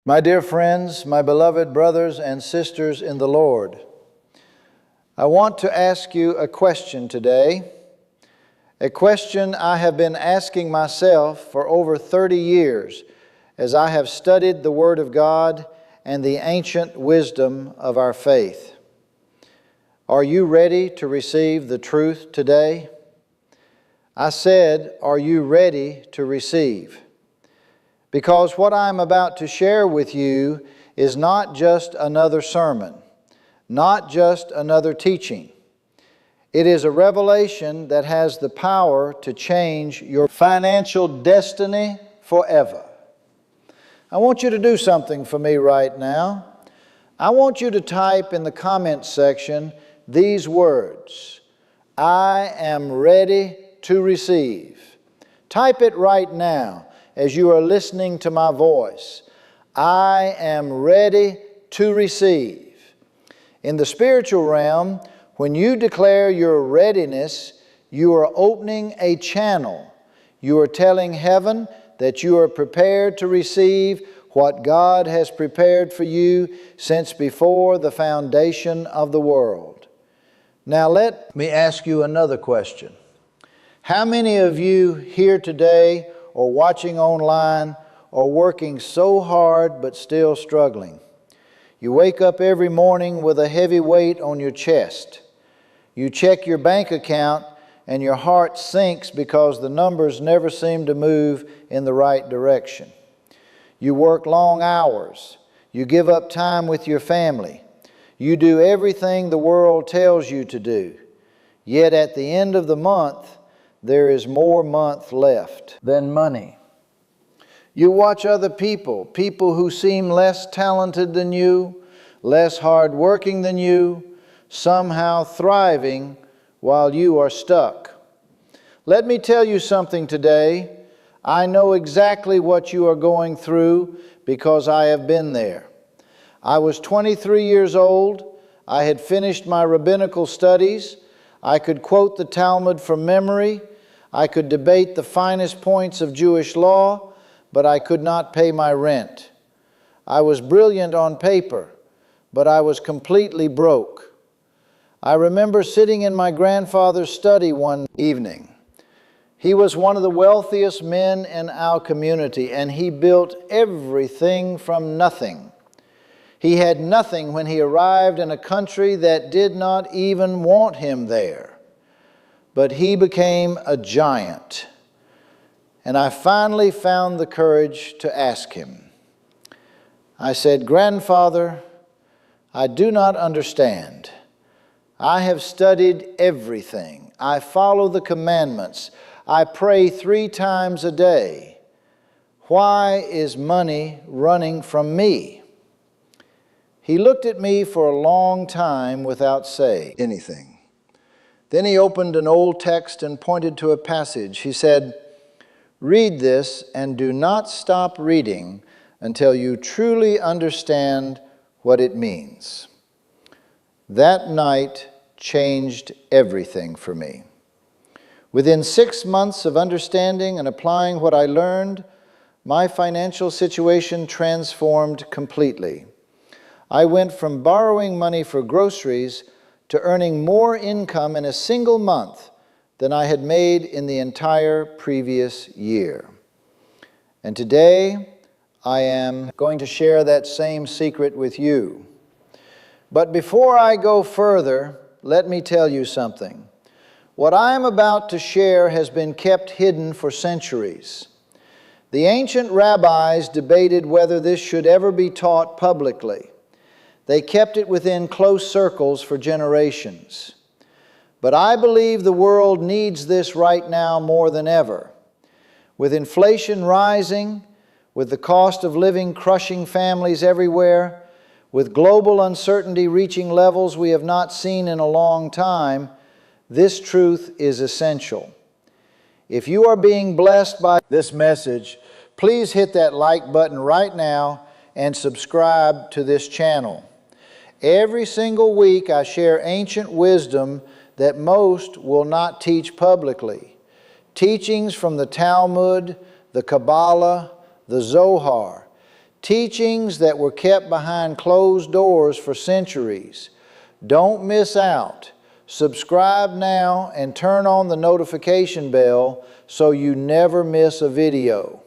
My dear friends, my beloved brothers and sisters in the Lord, I want to ask you a question today, a question I have been asking myself for over 30 years as I have studied the Word of God and the ancient wisdom of our faith. Are you ready to receive the truth today? I said, are you ready to receive? Because what I'm about to share with you is not just another sermon, not just another teaching. It is a revelation that has the power to change your financial destiny forever. I want you to do something for me right now. I want you to type in the comment section these words: I am ready to receive. Type it right now as you are listening to my voice. I am ready to receive. In the spiritual realm, when you declare your readiness, you are opening a channel. You are telling heaven that you are prepared to receive what God has prepared for you since before the foundation of the world. Now let me ask you another question. How many of you here today or watching online are working so hard but still struggling? You wake up every morning with a heavy weight on your chest. You check your bank account and your heart sinks because the numbers never seem to move in the right direction. You work long hours. You give up time with your family. You do everything the world tells you to do. Yet at the end of the month, there is more month left than money. You watch other people who seem less talented than you, less hardworking than you, somehow thriving while you are stuck. Let me tell you something today. I know exactly what you are going through because I have been there. I was 23 years old. I had finished my rabbinical studies. I could quote the Talmud from memory. I could debate the finest points of Jewish law, but I could not pay my rent. I was brilliant on paper, but I was completely broke. I remember sitting in my grandfather's study one evening. He was one of the wealthiest men in our community, and he built everything from nothing. He had nothing when he arrived in a country that did not even want him there. But he became a giant. And I finally found the courage to ask him. I said, "Grandfather, I do not understand. I have studied everything. I follow the commandments. I pray 3 times a day. Why is money running from me?" He looked at me for a long time without saying anything. Then he opened an old text and pointed to a passage. He said, "Read this and do not stop reading until you truly understand what it means." That night changed everything for me. Within 6 months of understanding and applying what I learned, my financial situation transformed completely. I went from borrowing money for groceries to earning more income in a single month than I had made in the entire previous year. And today, I am going to share that same secret with you. But before I go further, let me tell you something. What I am about to share has been kept hidden for centuries. The ancient rabbis debated whether this should ever be taught publicly. They kept it within close circles for generations. But I believe the world needs this right now more than ever. With inflation rising, with the cost of living crushing families everywhere, with global uncertainty reaching levels we have not seen in a long time, this truth is essential. If you are being blessed by this message, please hit that like button right now and subscribe to this channel. Every single week I share ancient wisdom that most will not teach publicly. Teachings from the Talmud, the Kabbalah, the Zohar. teachings that were kept behind closed doors for centuries. Don't miss out. Subscribe now and turn on the notification bell so you never miss a video.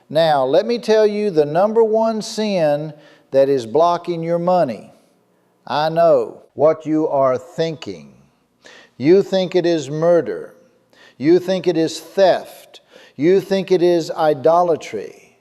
Now, let me tell you the number one sin that is blocking your money. I know what you are thinking. You think it is murder. You think it is theft. You think it is idolatry.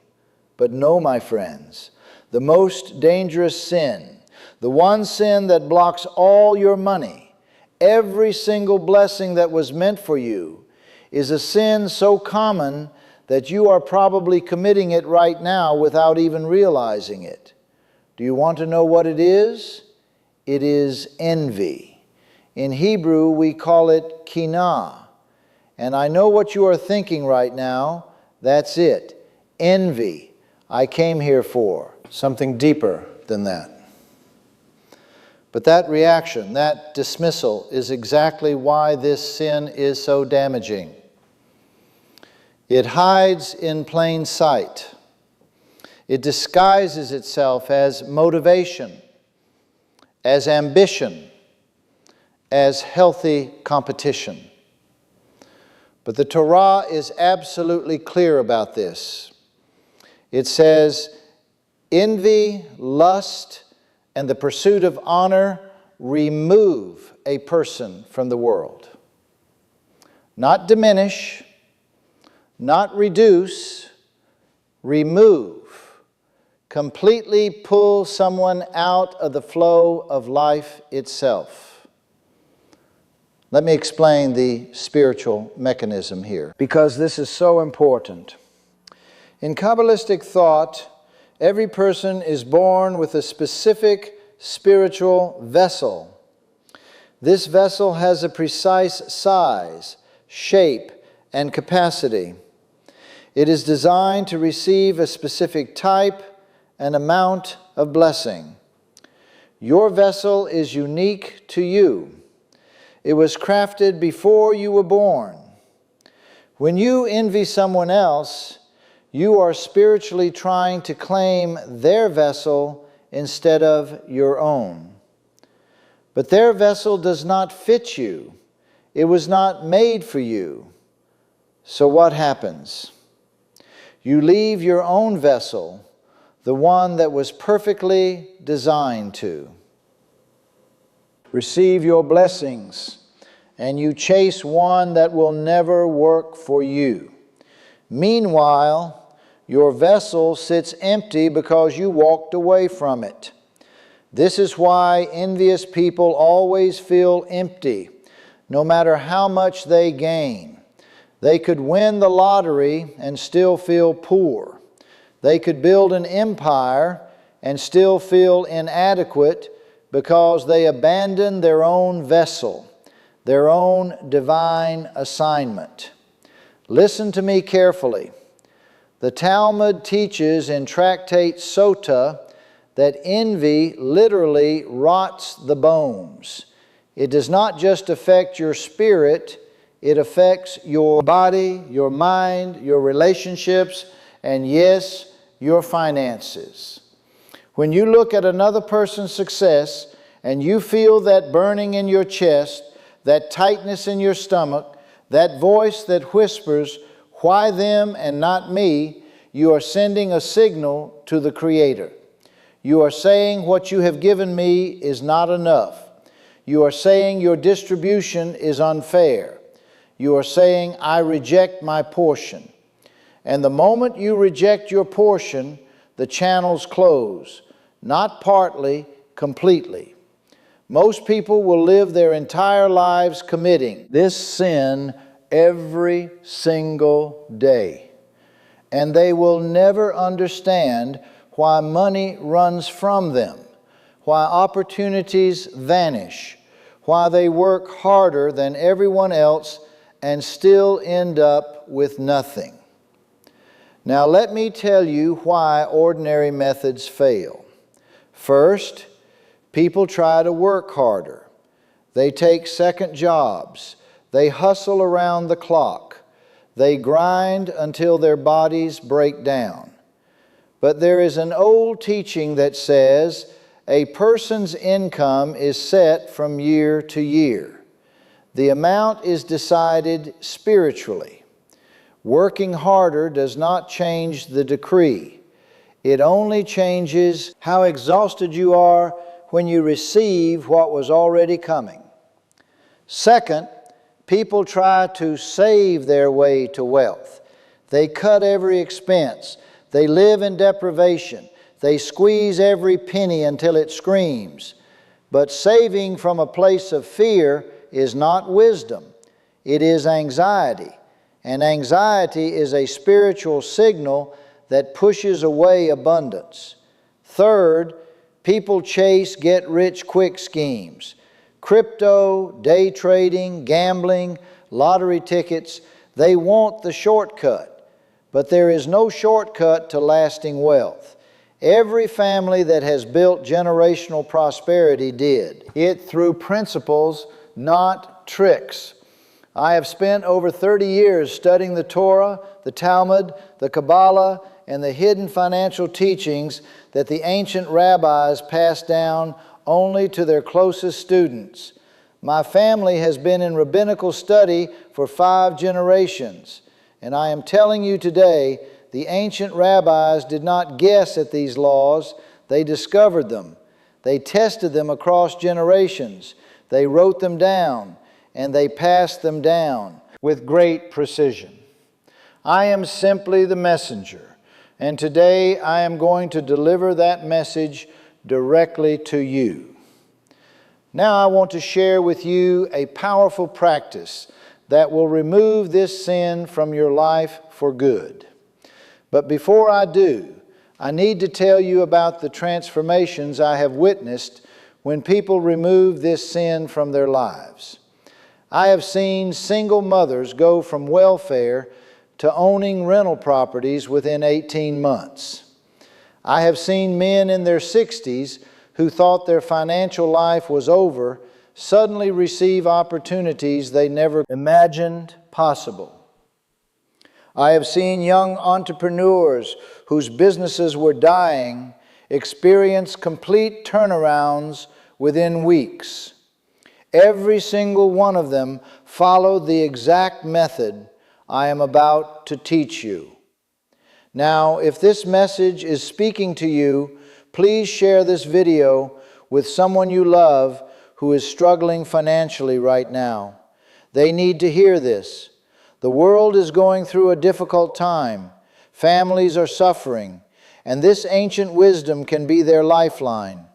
But no, my friends, the most dangerous sin, the one sin that blocks all your money, every single blessing that was meant for you, is a sin so common that you are probably committing it right now without even realizing it. Do you want to know what it is? It is envy. In Hebrew, we call it kinah. And I know what you are thinking right now. That's it. Envy. I came here for something deeper than that. But that reaction, that dismissal, is exactly why this sin is so damaging. It hides in plain sight. It disguises itself as motivation, as ambition, as healthy competition. But the Torah is absolutely clear about this. It says, envy, lust, and the pursuit of honor remove a person from the world. Not diminish, not reduce, remove. Completely pull someone out of the flow of life itself. Let me explain the spiritual mechanism here, because this is so important. In Kabbalistic thought, every person is born with a specific spiritual vessel. This vessel has a precise size, shape, and capacity. It is designed to receive a specific type and amount of blessing. Your vessel is unique to you. It was crafted before you were born. When you envy someone else, you are spiritually trying to claim their vessel instead of your own. But their vessel does not fit you. It was not made for you. So what happens? You leave your own vessel, the one that was perfectly designed to receive your blessings, and you chase one that will never work for you. Meanwhile, your vessel sits empty because you walked away from it. This is why envious people always feel empty, no matter how much they gain. They could win the lottery and still feel poor. They could build an empire and still feel inadequate because they abandoned their own vessel, their own divine assignment. Listen to me carefully. The Talmud teaches in Tractate Sota that envy literally rots the bones. It does not just affect your spirit, it affects your body, your mind, your relationships, and yes, your finances. When you look at another person's success and you feel that burning in your chest, that tightness in your stomach, that voice that whispers, "Why them and not me?" you are sending a signal to the Creator. You are saying, what you have given me is not enough. You are saying your distribution is unfair. You are saying, I reject my portion. And the moment you reject your portion, the channels close, not partly, completely. Most people will live their entire lives committing this sin every single day. And they will never understand why money runs from them, why opportunities vanish, why they work harder than everyone else and still end up with nothing. Now let me tell you why ordinary methods fail. First, people try to work harder. They take second jobs. They hustle around the clock. They grind until their bodies break down. But there is an old teaching that says a person's income is set from year to year. The amount is decided spiritually. Working harder does not change the decree. It only changes how exhausted you are when you receive what was already coming. Second, people try to save their way to wealth. They cut every expense. They live in deprivation. They squeeze every penny until it screams. But saving from a place of fear is not wisdom. It is anxiety. And anxiety is a spiritual signal that pushes away abundance. Third, people chase get-rich-quick schemes. Crypto, day trading, gambling, lottery tickets, they want the shortcut. But there is no shortcut to lasting wealth. Every family that has built generational prosperity did it through principles, not tricks. I have spent over 30 years studying the Torah, the Talmud, the Kabbalah, and the hidden financial teachings that the ancient rabbis passed down only to their closest students. My family has been in rabbinical study for 5 generations. And I am telling you today, the ancient rabbis did not guess at these laws. They discovered them. They tested them across generations. They wrote them down, and they passed them down with great precision. I am simply the messenger, and today I am going to deliver that message directly to you. Now I want to share with you a powerful practice that will remove this sin from your life for good. But before I do, I need to tell you about the transformations I have witnessed when people remove this sin from their lives. I have seen single mothers go from welfare to owning rental properties within 18 months. I have seen men in their 60s who thought their financial life was over suddenly receive opportunities they never imagined possible. I have seen young entrepreneurs whose businesses were dying experience complete turnarounds within weeks. Every single one of them followed the exact method I am about to teach you. Now, if this message is speaking to you, please share this video with someone you love who is struggling financially right now. They need to hear this. The world is going through a difficult time. Families are suffering, and this ancient wisdom can be their lifeline.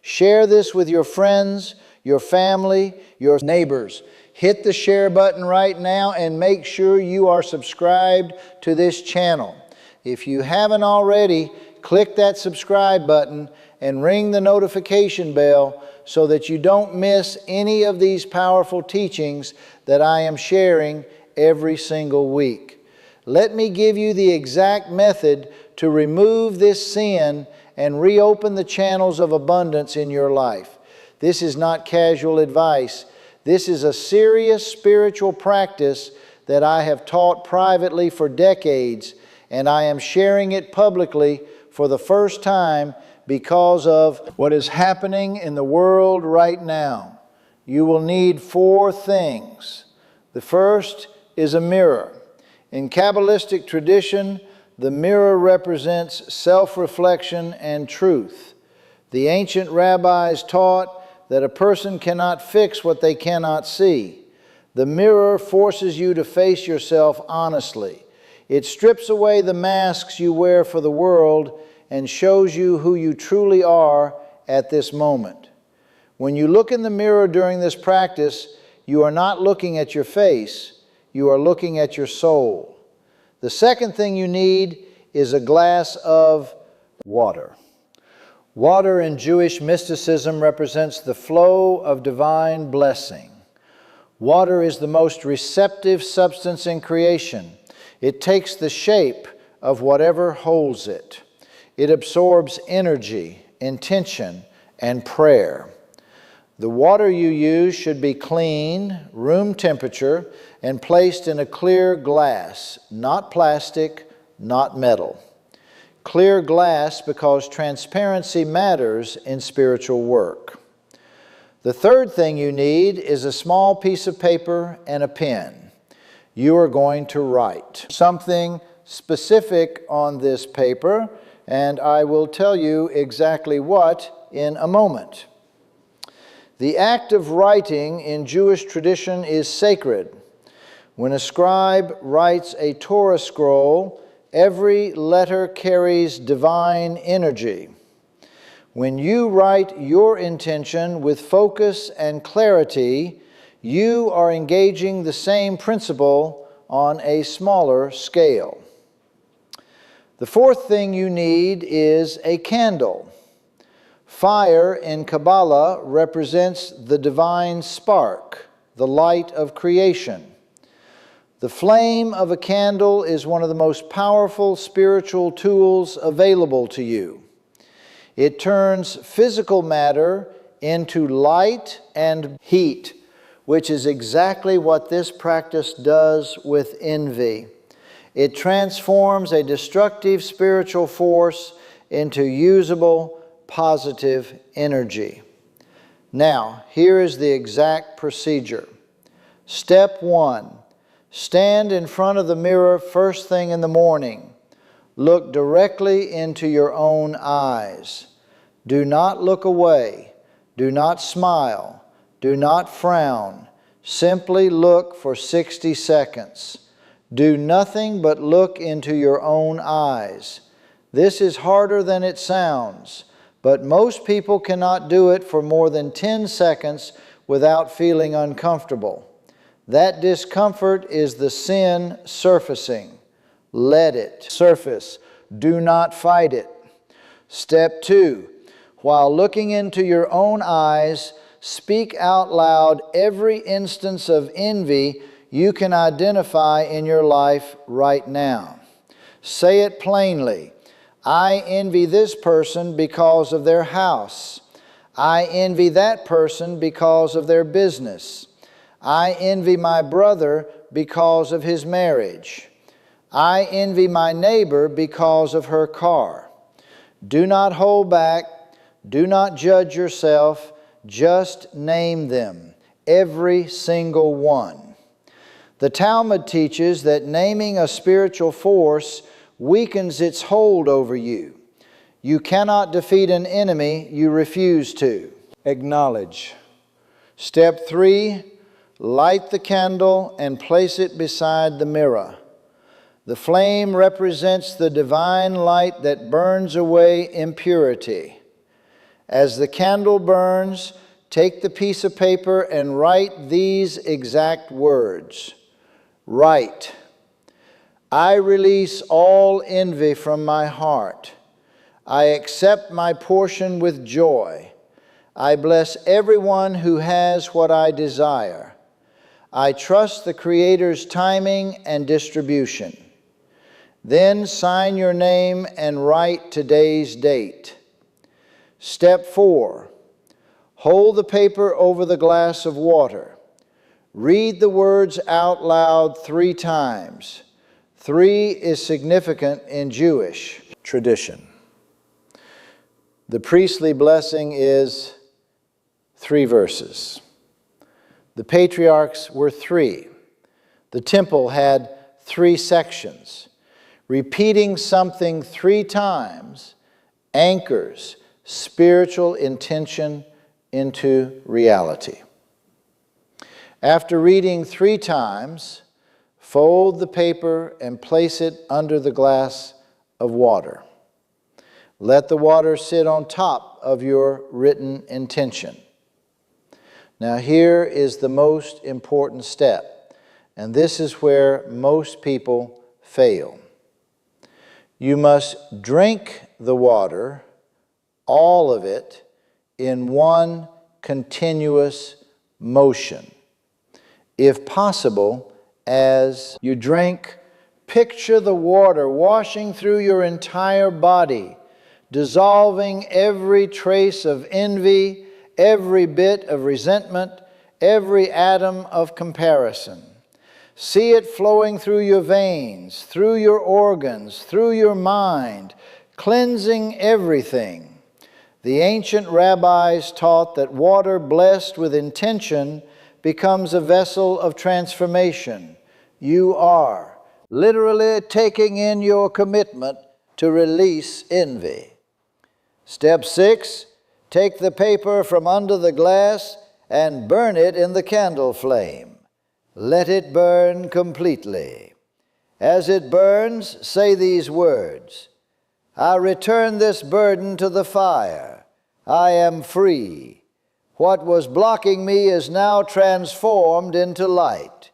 Share this with your friends, your family, your neighbors. Hit the share button right now and make sure you are subscribed to this channel. If you haven't already, click that subscribe button and ring the notification bell so that you don't miss any of these powerful teachings that I am sharing every single week. Let me give you the exact method to remove this sin and reopen the channels of abundance in your life. This is not casual advice. This is a serious spiritual practice that I have taught privately for decades, and I am sharing it publicly for the first time because of what is happening in the world right now. You will need 4 things. The first is a mirror. In Kabbalistic tradition, the mirror represents self-reflection and truth. The ancient rabbis taught that a person cannot fix what they cannot see. The mirror forces you to face yourself honestly. It strips away the masks you wear for the world and shows you who you truly are at this moment. When you look in the mirror during this practice, you are not looking at your face, you are looking at your soul. The second thing you need is a glass of water. Water in Jewish mysticism represents the flow of divine blessing. Water is the most receptive substance in creation. It takes the shape of whatever holds it. It absorbs energy, intention, and prayer. The water you use should be clean, room temperature, and placed in a clear glass, not plastic, not metal. clear glass because transparency matters in spiritual work. The third thing you need is a small piece of paper and a pen. You are going to write something specific on this paper, and I will tell you exactly what in a moment. The act of writing in Jewish tradition is sacred. When a scribe writes a Torah scroll, every letter carries divine energy. When you write your intention with focus and clarity, you are engaging the same principle on a smaller scale. The fourth thing you need is a candle. Fire in Kabbalah represents the divine spark, the light of creation. The flame of a candle is one of the most powerful spiritual tools available to you. It turns physical matter into light and heat, which is exactly what this practice does with envy. It transforms a destructive spiritual force into usable, positive energy. Now, here is the exact procedure. Step 1. Stand in front of the mirror first thing in the morning. Look directly into your own eyes. Do not look away. Do not smile. Do not frown. Simply look for 60 seconds. Do nothing but look into your own eyes. This is harder than it sounds, but most people cannot do it for more than 10 seconds without feeling uncomfortable. That discomfort is the sin surfacing. Let it surface. Do not fight it. Step 2. While looking into your own eyes, speak out loud every instance of envy you can identify in your life right now. Say it plainly. I envy this person because of their house. I envy that person because of their business. I envy my brother because of his marriage. I envy my neighbor because of her car. Do not hold back. Do not judge yourself. Just name them, every single one. The Talmud teaches that naming a spiritual force weakens its hold over you. You cannot defeat an enemy you refuse to. Acknowledge. Step 3. Light the candle and place it beside the mirror. The flame represents the divine light that burns away impurity. As the candle burns, take the piece of paper and write these exact words. Write, I release all envy from my heart. I accept my portion with joy. I bless everyone who has what I desire. I trust the Creator's timing and distribution. Then sign your name and write today's date. Step 4. Hold the paper over the glass of water. Read the words out loud 3 times. 3 is significant in Jewish tradition. The priestly blessing is 3 verses. The patriarchs were 3. The temple had 3 sections. Repeating something 3 times anchors spiritual intention into reality. After reading 3 times, fold the paper and place it under the glass of water. Let the water sit on top of your written intention. Now here is the most important step, and this is where most people fail. You must drink the water, all of it, in one continuous motion. If possible, as you drink, picture the water washing through your entire body, dissolving every trace of envy, every bit of resentment, every atom of comparison. See it flowing through your veins, through your organs, through your mind, cleansing everything. The ancient rabbis taught that water blessed with intention becomes a vessel of transformation. You are literally taking in your commitment to release envy. Step 6, take the paper from under the glass and burn it in the candle flame. Let it burn completely. As it burns, say these words: I return this burden to the fire. I am free. What was blocking me is now transformed into light.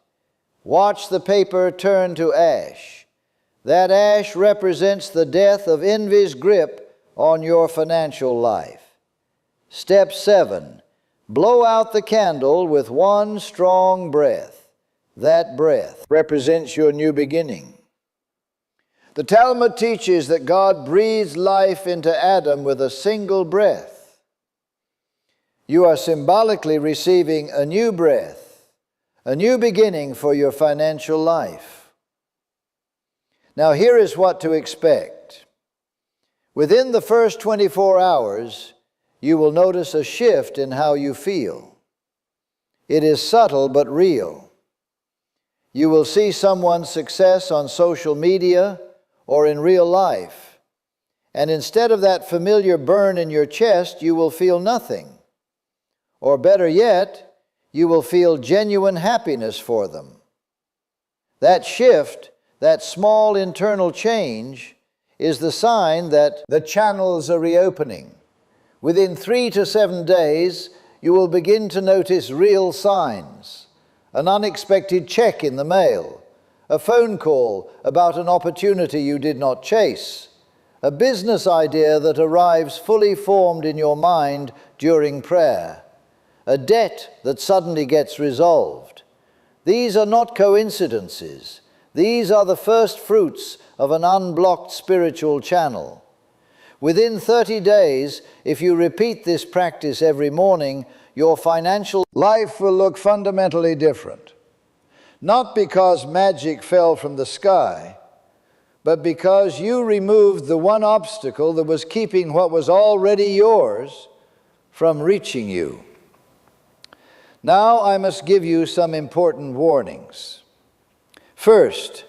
Watch the paper turn to ash. That ash represents the death of envy's grip on your financial life. Step 7, blow out the candle with one strong breath. That breath represents your new beginning. The Talmud teaches that God breathed life into Adam with a single breath. You are symbolically receiving a new breath, a new beginning for your financial life. Now here is what to expect. Within the first 24 hours, you will notice a shift in how you feel. It is subtle but real. You will see someone's success on social media or in real life, and instead of that familiar burn in your chest, you will feel nothing. Or better yet, you will feel genuine happiness for them. That shift, that small internal change, is the sign that the channels are reopening. Within 3 to 7 days, you will begin to notice real signs: an unexpected check in the mail, a phone call about an opportunity you did not chase, a business idea that arrives fully formed in your mind during prayer, a debt that suddenly gets resolved. These are not coincidences. These are the first fruits of an unblocked spiritual channel. Within 30 days, if you repeat this practice every morning, your financial life will look fundamentally different. Not because magic fell from the sky, but because you removed the one obstacle that was keeping what was already yours from reaching you. Now I must give you some important warnings. First,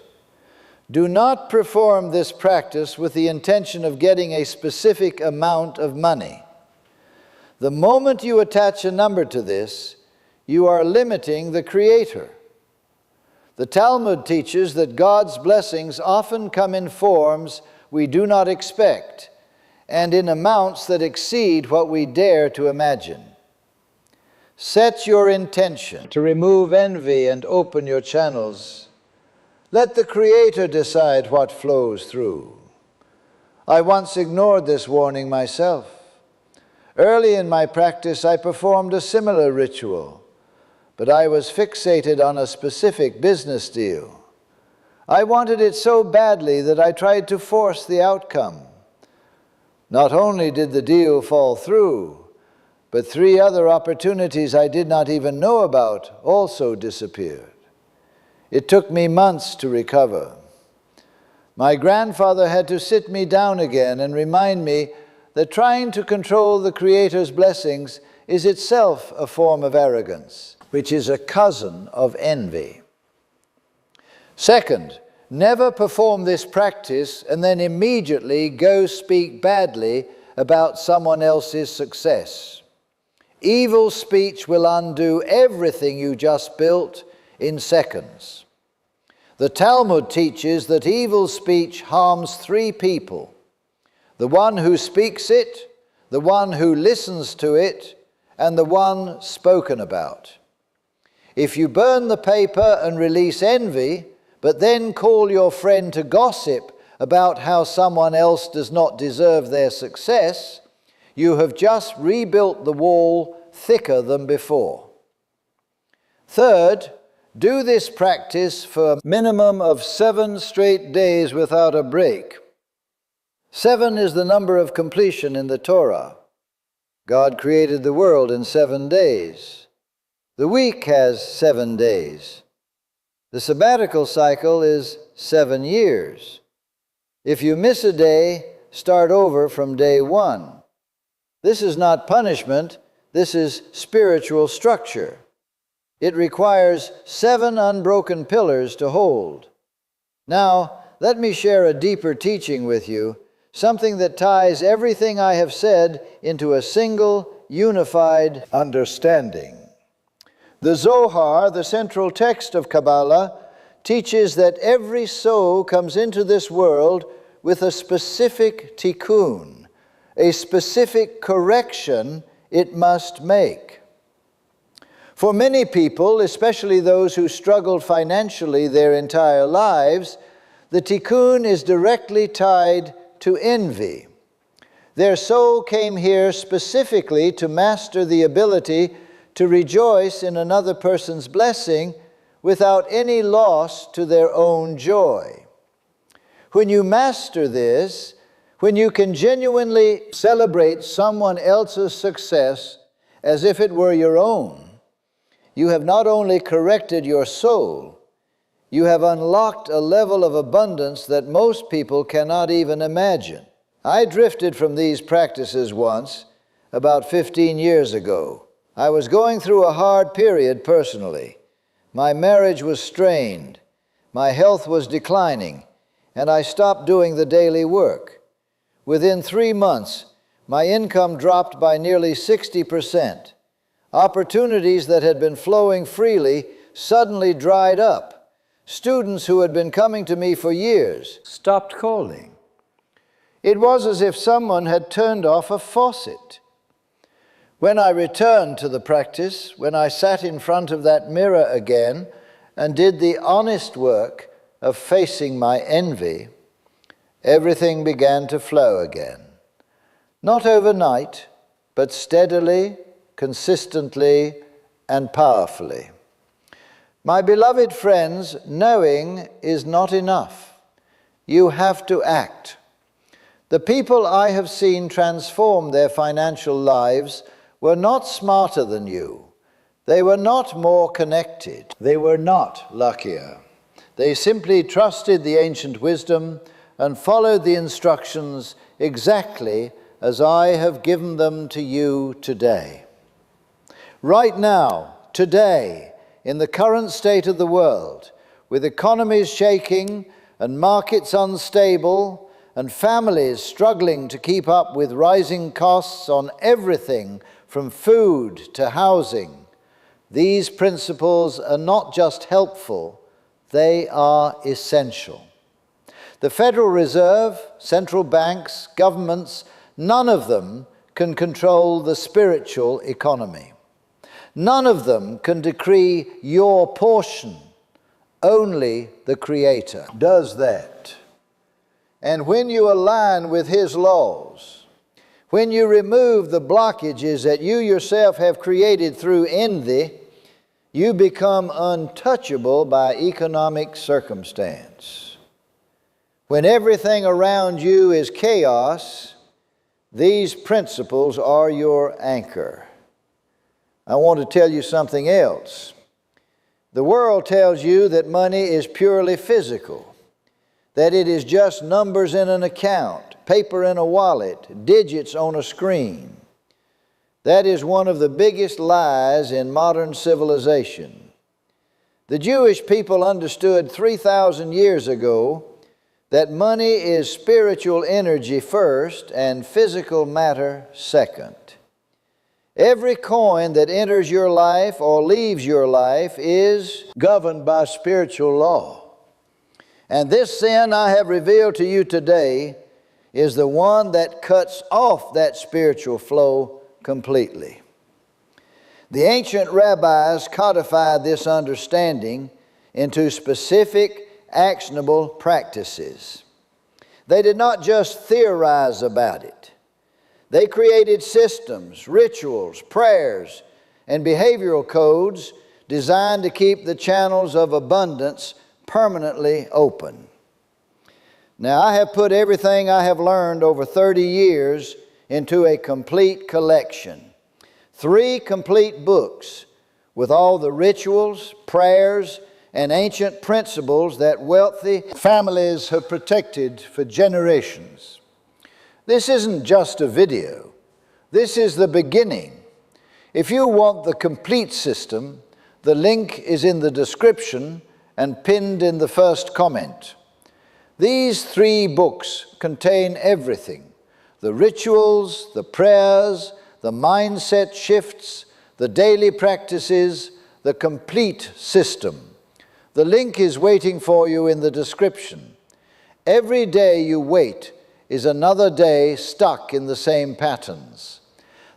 do not perform this practice with the intention of getting a specific amount of money. The moment you attach a number to this, you are limiting the Creator. The Talmud teaches that God's blessings often come in forms we do not expect and in amounts that exceed what we dare to imagine. Set your intention to remove envy and open your channels. Let the Creator decide what flows through. I once ignored this warning myself. Early in my practice, I performed a similar ritual, but I was fixated on a specific business deal. I wanted it so badly that I tried to force the outcome. Not only did the deal fall through, but 3 other opportunities I did not even know about also disappeared. It took me months to recover. My grandfather had to sit me down again and remind me that trying to control the Creator's blessings is itself a form of arrogance, which is a cousin of envy. Second, never perform this practice and then immediately go speak badly about someone else's success. Evil speech will undo everything you just built in seconds. The Talmud teaches that evil speech harms 3 people: the one who speaks it, the one who listens to it, and the one spoken about. If you burn the paper and release envy, but then call your friend to gossip about how someone else does not deserve their success, you have just rebuilt the wall thicker than before. Third, do this practice for a minimum of 7 straight days without a break. 7 is the number of completion in the Torah. God created the world in 7 days. The week has 7 days. The sabbatical cycle is 7 years. If you miss a day, start over from day one. This is not punishment, this is spiritual structure. It requires 7 unbroken pillars to hold. Now, let me share a deeper teaching with you, something that ties everything I have said into a single, unified understanding. The Zohar, the central text of Kabbalah, teaches that every soul comes into this world with a specific tikkun, a specific correction it must make. For many people, especially those who struggled financially their entire lives, the tikkun is directly tied to envy. Their soul came here specifically to master the ability to rejoice in another person's blessing without any loss to their own joy. When you master this, when you can genuinely celebrate someone else's success as if it were your own, you have not only corrected your soul, you have unlocked a level of abundance that most people cannot even imagine. I drifted from these practices once, about 15 years ago. I was going through a hard period personally. My marriage was strained, my health was declining, and I stopped doing the daily work. Within 3 months, my income dropped by nearly 60%. Opportunities that had been flowing freely suddenly dried up. Students who had been coming to me for years stopped calling. It was as if someone had turned off a faucet. When I returned to the practice, when I sat in front of that mirror again and did the honest work of facing my envy, everything began to flow again. Not overnight, but steadily, consistently, and powerfully. My beloved friends, knowing is not enough. You have to act. The people I have seen transform their financial lives were not smarter than you. They were not more connected. They were not luckier. They simply trusted the ancient wisdom and followed the instructions exactly as I have given them to you today. Right now, today, in the current state of the world, with economies shaking and markets unstable and families struggling to keep up with rising costs on everything from food to housing, these principles are not just helpful, they are essential. The Federal Reserve, central banks, governments, none of them can control the spiritual economy. None of them can decree your portion. Only the Creator does that. And when you align with His laws, when you remove the blockages that you yourself have created through envy, you become untouchable by economic circumstance. When everything around you is chaos, these principles are your anchor. I want to tell you something else. The world tells you that money is purely physical, that it is just numbers in an account, paper in a wallet, digits on a screen. That is one of the biggest lies in modern civilization. The Jewish people understood 3,000 years ago that money is spiritual energy first and physical matter second. Every coin that enters your life or leaves your life is governed by spiritual law. And this sin I have revealed to you today is the one that cuts off that spiritual flow completely. The ancient rabbis codified this understanding into specific, actionable practices. They did not just theorize about it. They created systems, rituals, prayers, and behavioral codes designed to keep the channels of abundance permanently open. Now, I have put everything I have learned over 30 years into a complete collection. 3 complete books with all the rituals, prayers, and ancient principles that wealthy families have protected for generations. This isn't just a video. This is the beginning. If you want the complete system, the link is in the description and pinned in the first comment. These 3 books contain everything: the rituals, the prayers, the mindset shifts, the daily practices, the complete system. The link is waiting for you in the description. Every day you wait is another day stuck in the same patterns.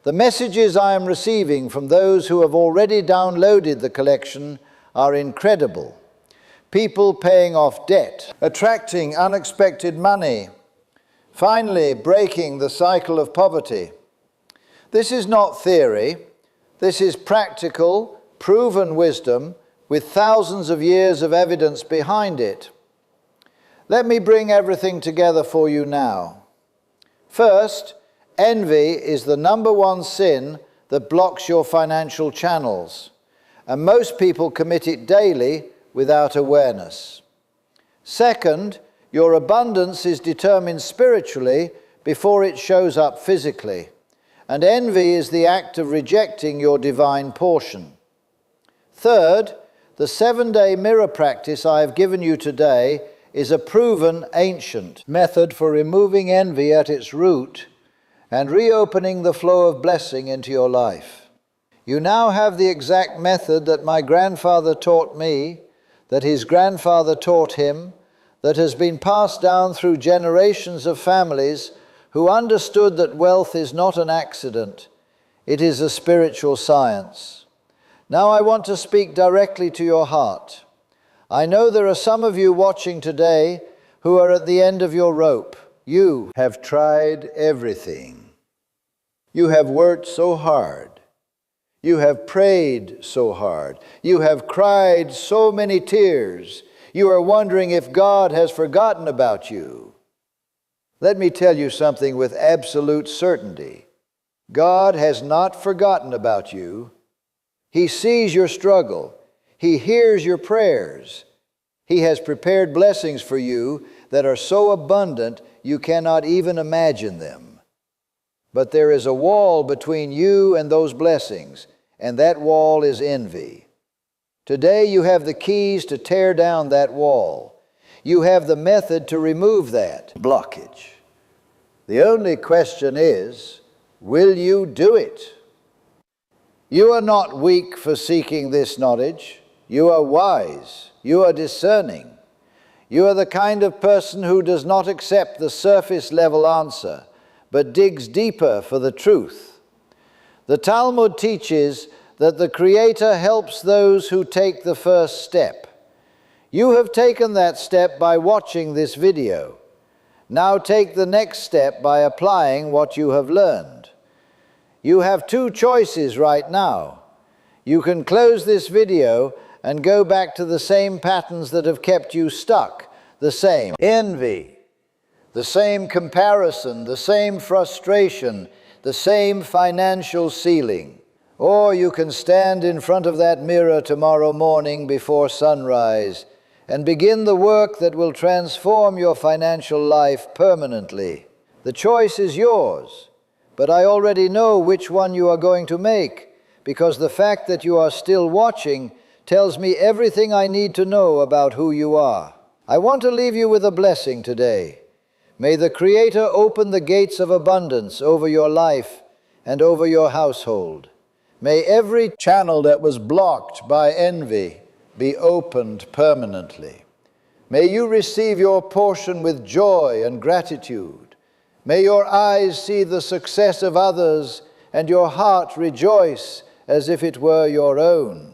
The messages I am receiving from those who have already downloaded the collection are incredible. People paying off debt, attracting unexpected money, finally breaking the cycle of poverty. This is not theory. This is practical, proven wisdom with thousands of years of evidence behind it. Let me bring everything together for you now. First, envy is the #1 sin that blocks your financial channels, and most people commit it daily without awareness. Second, your abundance is determined spiritually before it shows up physically, and envy is the act of rejecting your divine portion. Third, the 7-day mirror practice I have given you today is a proven ancient method for removing envy at its root and reopening the flow of blessing into your life. You now have the exact method that my grandfather taught me, that his grandfather taught him, that has been passed down through generations of families who understood that wealth is not an accident, it is a spiritual science. Now I want to speak directly to your heart. I know there are some of you watching today who are at the end of your rope. You have tried everything. You have worked so hard. You have prayed so hard. You have cried so many tears. You are wondering if God has forgotten about you. Let me tell you something with absolute certainty. God has not forgotten about you. He sees your struggle. He hears your prayers. He has prepared blessings for you that are so abundant you cannot even imagine them. But there is a wall between you and those blessings, and that wall is envy. Today you have the keys to tear down that wall. You have the method to remove that blockage. The only question is, will you do it? You are not weak for seeking this knowledge. You are wise. You are discerning. You are the kind of person who does not accept the surface level answer, but digs deeper for the truth. The Talmud teaches that the Creator helps those who take the first step. You have taken that step by watching this video. Now take the next step by applying what you have learned. You have 2 choices right now. You can close this video and go back to the same patterns that have kept you stuck, the same envy, the same comparison, the same frustration, the same financial ceiling. Or you can stand in front of that mirror tomorrow morning before sunrise and begin the work that will transform your financial life permanently. The choice is yours, but I already know which one you are going to make, because the fact that you are still watching tells me everything I need to know about who you are. I want to leave you with a blessing today. May the Creator open the gates of abundance over your life and over your household. May every channel that was blocked by envy be opened permanently. May you receive your portion with joy and gratitude. May your eyes see the success of others and your heart rejoice as if it were your own.